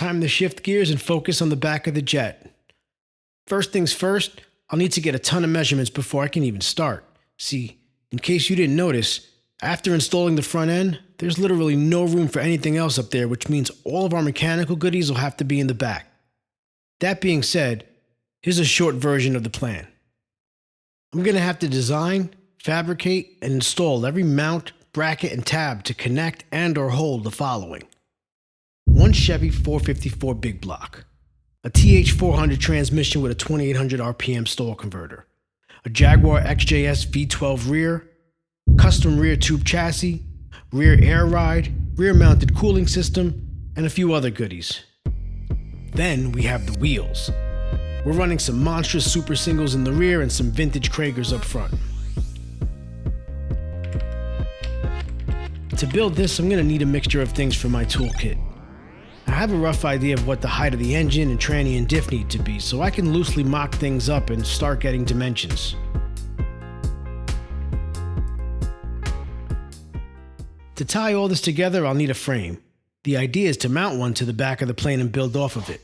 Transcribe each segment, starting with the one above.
time to shift gears and focus on the back of the jet. First things first, I'll need to get a ton of measurements before I can even start. See, in case you didn't notice, after installing the front end, there's literally no room for anything else up there, which means all of our mechanical goodies will have to be in the back. That being said, here's a short version of the plan. I'm going to have to design, fabricate, and install every mount, bracket, and tab to connect and/or hold the following. One Chevy 454 big block, a TH400 transmission with a 2800 RPM stall converter, a Jaguar XJS V12 rear, custom rear tube chassis, rear air ride, rear mounted cooling system, and a few other goodies. Then we have the wheels. We're running some monstrous super singles in the rear and some vintage Kragers up front. To build this, I'm going to need a mixture of things for my toolkit. I have a rough idea of what the height of the engine and tranny and diff need to be, so I can loosely mock things up and start getting dimensions. To tie all this together, I'll need a frame. The idea is to mount one to the back of the plane and build off of it.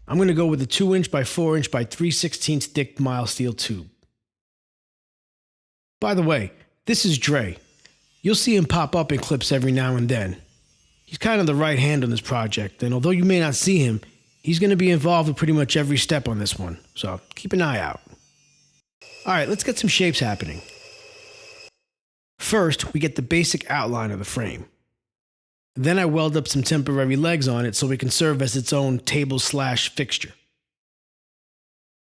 I'm going to go with a 2" by 4" by 3/16 thick mild steel tube. By the way, this is Dre. You'll see him pop up in clips every now and then. He's kind of the right hand on this project, and although you may not see him, he's going to be involved with pretty much every step on this one, so keep an eye out. Alright, let's get some shapes happening. First, we get the basic outline of the frame. Then I weld up some temporary legs on it so it can serve as its own table/fixture.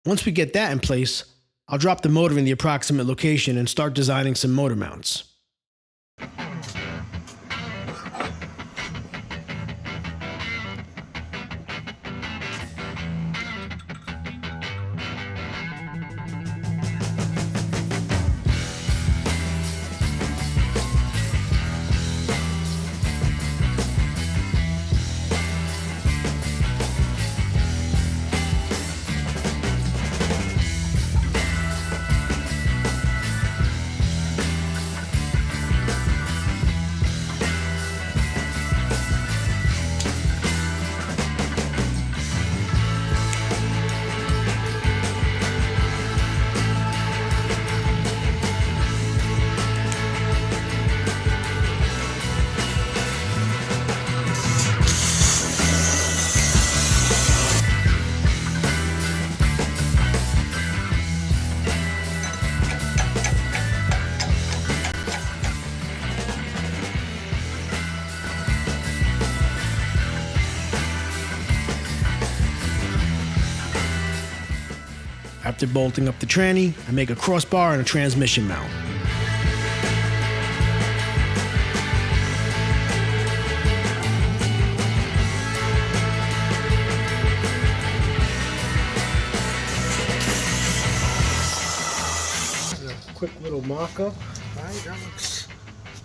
Once we get that in place, I'll drop the motor in the approximate location and start designing some motor mounts. After bolting up the tranny, I make a crossbar and a transmission mount. A quick little mock-up. Alright,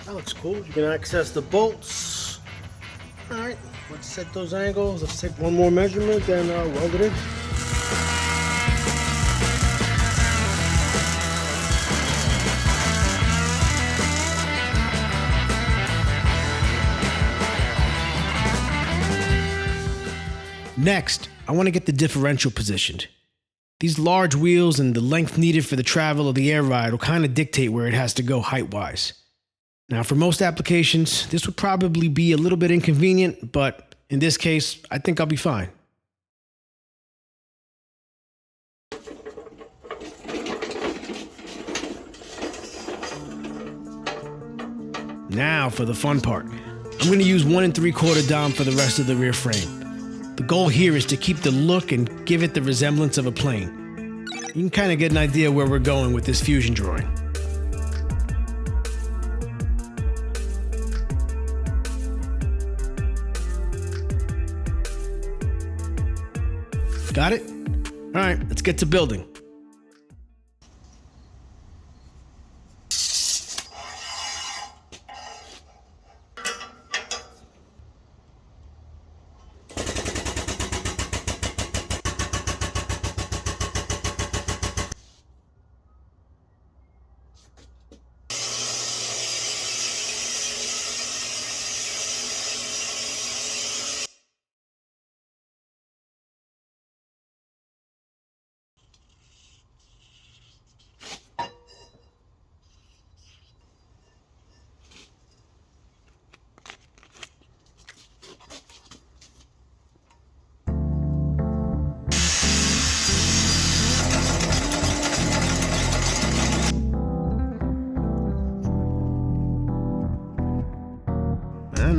that looks cool. You can access the bolts. Alright, let's set those angles. Let's take one more measurement and weld it in. Next, I want to get the differential positioned. These large wheels and the length needed for the travel of the air ride will kind of dictate where it has to go height-wise. Now, for most applications, this would probably be a little bit inconvenient, but in this case, I think I'll be fine. Now for the fun part. I'm going to use 1 3/4 dom for the rest of the rear frame. The goal here is to keep the look and give it the resemblance of a plane. You can kind of get an idea where we're going with this fusion drawing. Got it? All right, let's get to building.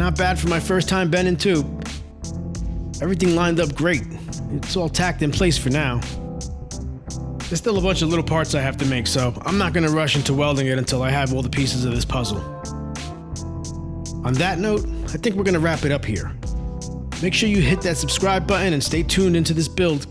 not bad for my first time bending tube. Everything lined up great. It's all tacked in place for now. There's still a bunch of little parts I have to make, so I'm not going to rush into welding it until I have all the pieces of this puzzle. On that note, I think we're going to wrap it up here. Make sure you hit that subscribe button and stay tuned into this build,